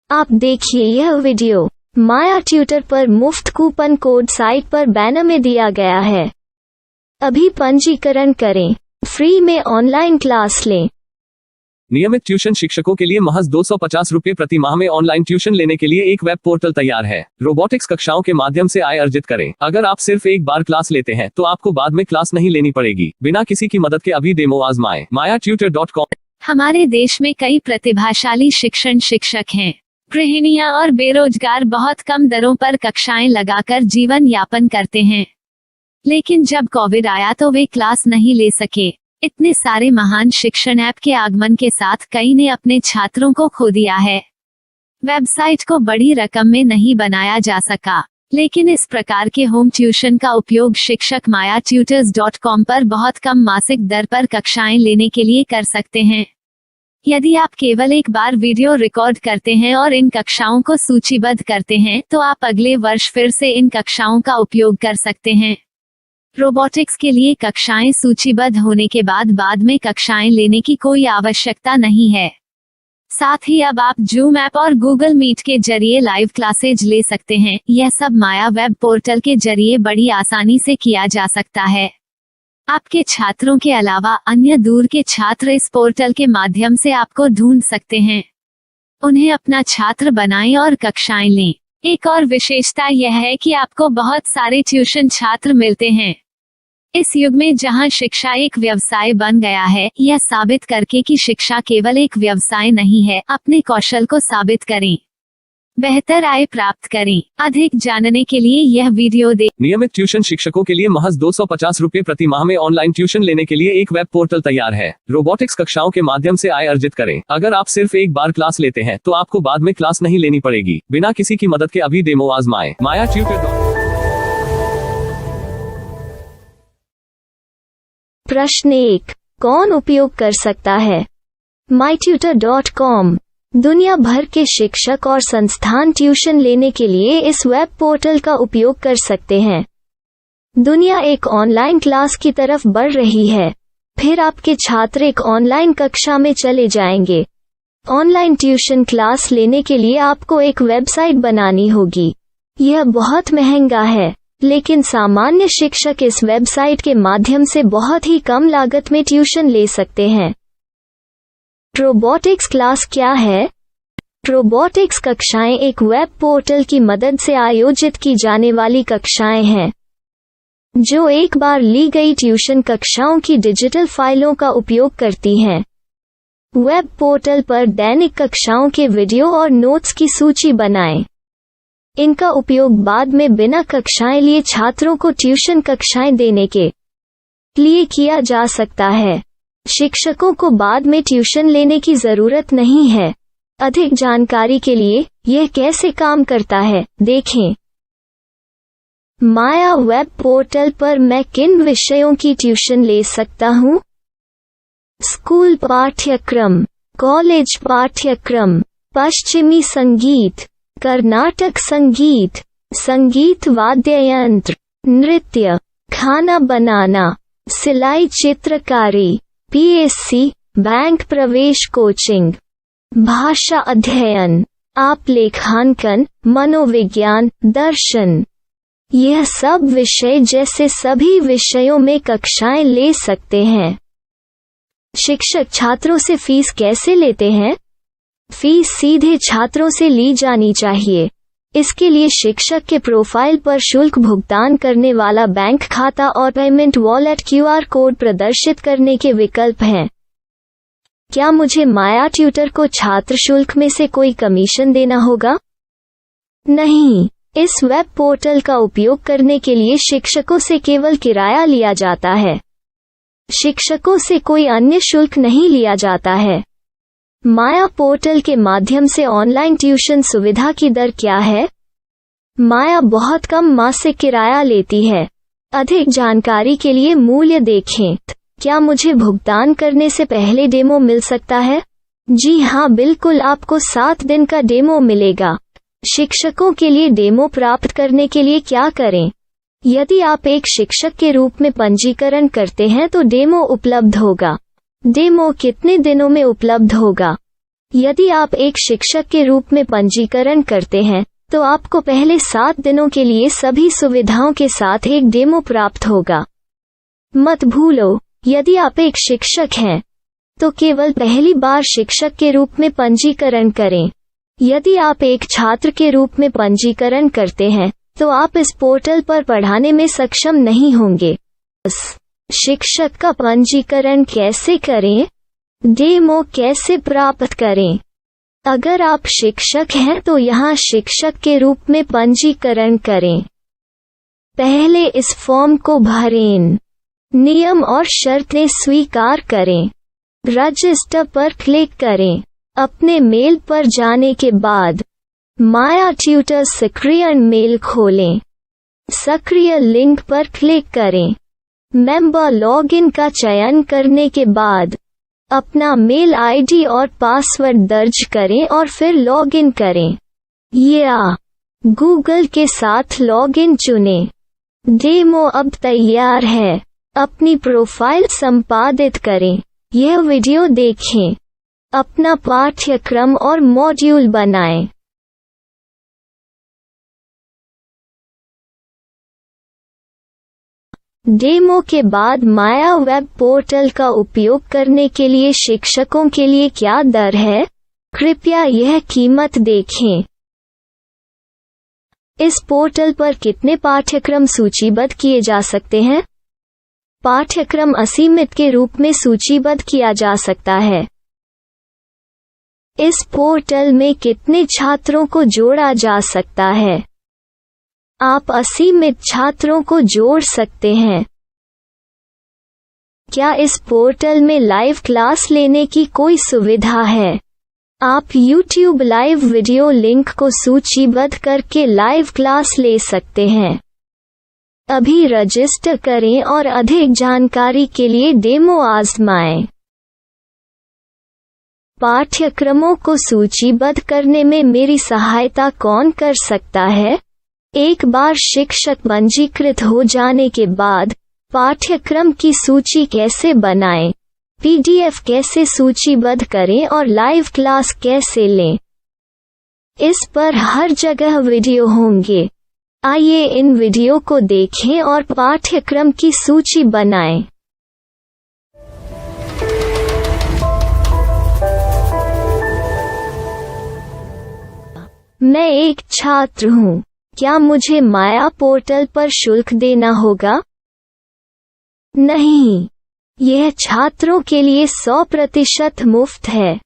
आप देखिए यह वीडियो माया ट्यूटर पर मुफ्त कूपन कोड साइट पर बैनर में दिया गया है। अभी पंजीकरण करें, फ्री में ऑनलाइन क्लास लें। नियमित ट्यूशन शिक्षकों के लिए महज 250 रुपये प्रति माह में ऑनलाइन ट्यूशन लेने के लिए एक वेब पोर्टल तैयार है। रोबोटिक्स कक्षाओं के माध्यम से आय अर्जित करें। अगर आप सिर्फ एक बार क्लास लेते हैं तो आपको बाद में क्लास नहीं लेनी पड़ेगी। बिना किसी की मदद के अभी डेमो आजमाएं। mayatutor.com। हमारे देश में कई प्रतिभाशाली शिक्षक हैं। गृहिणियां और बेरोजगार बहुत कम दरों पर कक्षाएं लगाकर जीवन यापन करते हैं, लेकिन जब कोविड आया तो वे क्लास नहीं ले सके। इतने सारे महान शिक्षण ऐप के आगमन के साथ कई ने अपने छात्रों को खो दिया है। वेबसाइट को बड़ी रकम में नहीं बनाया जा सका, लेकिन इस प्रकार के होम ट्यूशन का उपयोग शिक्षक mayatutors.com पर बहुत कम मासिक दर पर कक्षाएं लेने के लिए कर सकते हैं। यदि आप केवल एक बार वीडियो रिकॉर्ड करते हैं और इन कक्षाओं को सूचीबद्ध करते हैं तो आप अगले वर्ष फिर से इन कक्षाओं का उपयोग कर सकते हैं। रोबोटिक्स के लिए कक्षाएं सूचीबद्ध होने के बाद में कक्षाएं लेने की कोई आवश्यकता नहीं है। साथ ही अब आप जूम ऐप और गूगल मीट के जरिए लाइव क्लासेज ले सकते हैं। यह सब माया वेब पोर्टल के जरिए बड़ी आसानी से किया जा सकता है। आपके छात्रों के अलावा अन्य दूर के छात्र इस पोर्टल के माध्यम से आपको ढूंढ सकते हैं। उन्हें अपना छात्र बनाएं और कक्षाएं लें। एक और विशेषता यह है कि आपको बहुत सारे ट्यूशन छात्र मिलते हैं। इस युग में जहां शिक्षा एक व्यवसाय बन गया है, यह साबित करके कि शिक्षा केवल एक व्यवसाय नहीं है, अपने कौशल को साबित करें, बेहतर आय प्राप्त करें। अधिक जानने के लिए यह वीडियो देखें। नियमित ट्यूशन शिक्षकों के लिए महज 250 रुपये प्रति माह में ऑनलाइन ट्यूशन लेने के लिए एक वेब पोर्टल तैयार है। रोबोटिक्स कक्षाओं के माध्यम से आय अर्जित करें। अगर आप सिर्फ एक बार क्लास लेते हैं तो आपको बाद में क्लास नहीं लेनी पड़ेगी। बिना किसी की मदद के अभी डेमो आजमाएं। mayatutor.com। प्रश्न 1, कौन उपयोग कर सकता है? mytutor.com दुनिया भर के शिक्षक और संस्थान ट्यूशन लेने के लिए इस वेब पोर्टल का उपयोग कर सकते हैं। दुनिया एक ऑनलाइन क्लास की तरफ बढ़ रही है। फिर आपके छात्र एक ऑनलाइन कक्षा में चले जाएंगे। ऑनलाइन ट्यूशन क्लास लेने के लिए आपको एक वेबसाइट बनानी होगी। यह बहुत महंगा है, लेकिन सामान्य शिक्षक इस वेबसाइट के माध्यम से बहुत ही कम लागत में ट्यूशन ले सकते हैं। रोबोटिक्स क्लास क्या है? रोबोटिक्स कक्षाएं एक वेब पोर्टल की मदद से आयोजित की जाने वाली कक्षाएं हैं, जो एक बार ली गई ट्यूशन कक्षाओं की डिजिटल फाइलों का उपयोग करती हैं। वेब पोर्टल पर दैनिक कक्षाओं के वीडियो और नोट्स की सूची बनाएं। इनका उपयोग बाद में बिना कक्षाएं लिए छात्रों को ट्यूशन कक्षाएं देने के लिए किया जा सकता है। शिक्षकों को बाद में ट्यूशन लेने की जरूरत नहीं है। अधिक जानकारी के लिए यह कैसे काम करता है, देखें। माया वेब पोर्टल पर मैं किन विषयों की ट्यूशन ले सकता हूँ? स्कूल पाठ्यक्रम, कॉलेज पाठ्यक्रम, पश्चिमी संगीत, कर्नाटक संगीत, संगीत वाद्य यंत्र, नृत्य, खाना बनाना, सिलाई चित्रकारी, पीएससी, बैंक प्रवेश कोचिंग, भाषा अध्ययन, आप लेखांकन, मनोविज्ञान, दर्शन। यह सब विषय जैसे सभी विषयों में कक्षाएं ले सकते हैं। शिक्षक छात्रों से फीस कैसे लेते हैं? फीस सीधे छात्रों से ली जानी चाहिए। इसके लिए शिक्षक के प्रोफाइल पर शुल्क भुगतान करने वाला बैंक खाता और पेमेंट वॉलेट क्यूआर कोड प्रदर्शित करने के विकल्प हैं। क्या मुझे माया ट्यूटर को छात्र शुल्क में से कोई कमीशन देना होगा? नहीं, इस वेब पोर्टल का उपयोग करने के लिए शिक्षकों से केवल किराया लिया जाता है। शिक्षकों से कोई अन्य शुल्क नहीं लिया जाता है। माया पोर्टल के माध्यम से ऑनलाइन ट्यूशन सुविधा की दर क्या है? माया बहुत कम मासिक किराया लेती है। अधिक जानकारी के लिए मूल्य देखें। क्या मुझे भुगतान करने से पहले डेमो मिल सकता है? जी हाँ, बिल्कुल, आपको 7 दिन का डेमो मिलेगा। शिक्षकों के लिए डेमो प्राप्त करने के लिए क्या करें? यदि आप एक शिक्षक के रूप में पंजीकरण करते हैं तो डेमो उपलब्ध होगा। डेमो कितने दिनों में उपलब्ध होगा? यदि आप एक शिक्षक के रूप में पंजीकरण करते हैं तो आपको पहले 7 दिनों के लिए सभी सुविधाओं के साथ एक डेमो प्राप्त होगा। मत भूलो, यदि आप एक शिक्षक हैं तो केवल पहली बार शिक्षक के रूप में पंजीकरण करें। यदि आप एक छात्र के रूप में पंजीकरण करते हैं तो आप इस पोर्टल पर पढ़ाने में सक्षम नहीं होंगे। शिक्षक का पंजीकरण कैसे करें? डेमो कैसे प्राप्त करें? अगर आप शिक्षक हैं तो यहाँ शिक्षक के रूप में पंजीकरण करें। पहले इस फॉर्म को भरें। नियम और शर्तें स्वीकार करें। रजिस्टर पर क्लिक करें। अपने मेल पर जाने के बाद माया ट्यूटर सक्रिय मेल खोलें। सक्रिय लिंक पर क्लिक करें। मेंबर लॉगिन का चयन करने के बाद अपना मेल आईडी और पासवर्ड दर्ज करें और फिर लॉगिन करें या गूगल के साथ लॉगिन चुनें। डेमो अब तैयार है। अपनी प्रोफाइल संपादित करें। यह वीडियो देखें। अपना पाठ्यक्रम और मॉड्यूल बनाएं। डेमो के बाद माया वेब पोर्टल का उपयोग करने के लिए शिक्षकों के लिए क्या दर है? कृपया यह कीमत देखें। इस पोर्टल पर कितने पाठ्यक्रम सूचीबद्ध किए जा सकते हैं? पाठ्यक्रम असीमित के रूप में सूचीबद्ध किया जा सकता है। इस पोर्टल में कितने छात्रों को जोड़ा जा सकता है? आप असीमित छात्रों को जोड़ सकते हैं। क्या इस पोर्टल में लाइव क्लास लेने की कोई सुविधा है? आप YouTube लाइव वीडियो लिंक को सूचीबद्ध करके लाइव क्लास ले सकते हैं। अभी रजिस्टर करें और अधिक जानकारी के लिए डेमो आजमाएं। पाठ्यक्रमों को सूचीबद्ध करने में मेरी सहायता कौन कर सकता है? एक बार शिक्षक पंजीकृत हो जाने के बाद पाठ्यक्रम की सूची कैसे बनाएं, PDF कैसे सूचीबद्ध करें और लाइव क्लास कैसे लें, इस पर हर जगह वीडियो होंगे। आइए इन वीडियो को देखें और पाठ्यक्रम की सूची बनाएं। मैं एक छात्र हूँ। क्या मुझे माया पोर्टल पर शुल्क देना होगा? नहीं, यह छात्रों के लिए 100% मुफ्त है।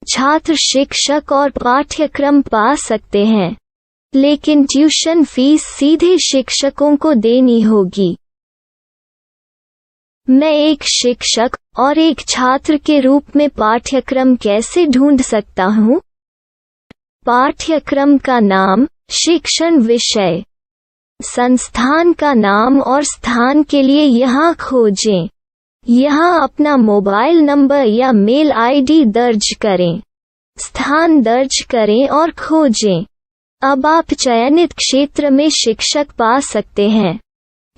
छात्र शिक्षक और पाठ्यक्रम पा सकते हैं, लेकिन ट्यूशन फीस सीधे शिक्षकों को देनी होगी। मैं एक शिक्षक और एक छात्र के रूप में पाठ्यक्रम कैसे ढूंढ सकता हूँ? पाठ्यक्रम का नाम, शिक्षण विषय, संस्थान का नाम और स्थान के लिए यहाँ खोजें। यहाँ अपना मोबाइल नंबर या मेल आईडी दर्ज करें। स्थान दर्ज करें और खोजें। अब आप चयनित क्षेत्र में शिक्षक पा सकते हैं।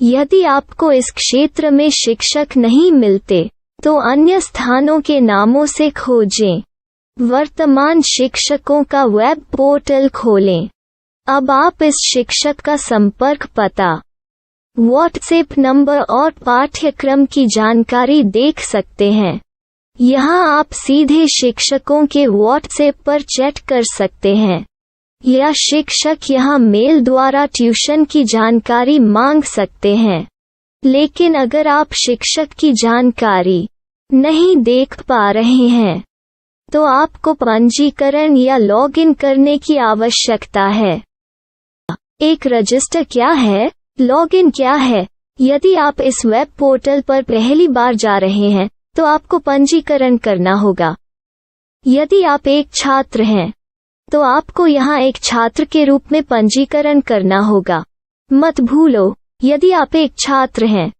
यदि आपको इस क्षेत्र में शिक्षक नहीं मिलते तो अन्य स्थानों के नामों से खोजें। वर्तमान शिक्षकों का वेब पोर्टल खोलें। अब आप इस शिक्षक का संपर्क पता, व्हाट्सएप नंबर और पाठ्यक्रम की जानकारी देख सकते हैं। यहाँ आप सीधे शिक्षकों के व्हाट्सएप पर चैट कर सकते हैं या शिक्षक यहाँ मेल द्वारा ट्यूशन की जानकारी मांग सकते हैं। लेकिन अगर आप शिक्षक की जानकारी नहीं देख पा रहे हैं तो आपको पंजीकरण या लॉगिन करने की आवश्यकता है। एक रजिस्टर क्या है? लॉगिन क्या है? यदि आप इस वेब पोर्टल पर पहली बार जा रहे हैं तो आपको पंजीकरण करना होगा। यदि आप एक छात्र हैं तो आपको यहाँ एक छात्र के रूप में पंजीकरण करना होगा। मत भूलो, यदि आप एक छात्र हैं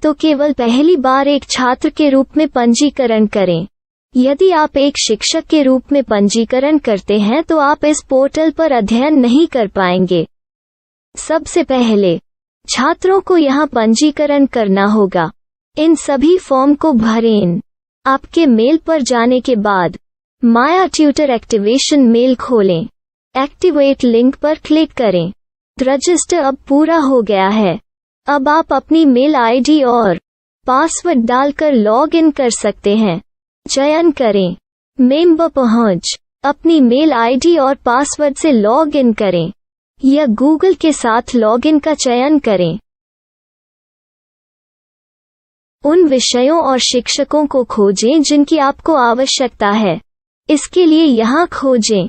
तो केवल पहली बार एक छात्र के रूप में पंजीकरण करें। यदि आप एक शिक्षक के रूप में पंजीकरण करते हैं तो आप इस पोर्टल पर अध्ययन नहीं कर पाएंगे। सबसे पहले छात्रों को यहाँ पंजीकरण करना होगा। इन सभी फॉर्म को भरें। आपके मेल पर जाने के बाद माया ट्यूटर एक्टिवेशन मेल खोलें। एक्टिवेट लिंक पर क्लिक करें। रजिस्टर अब पूरा हो गया है। अब आप अपनी मेल आईडी और पासवर्ड डालकर लॉग इन कर सकते हैं। चयन करें मेंबर पहुंच। अपनी मेल आईडी और पासवर्ड से लॉग इन करें या गूगल के साथ लॉग इन का चयन करें। उन विषयों और शिक्षकों को खोजें जिनकी आपको आवश्यकता है। इसके लिए यहाँ खोजें।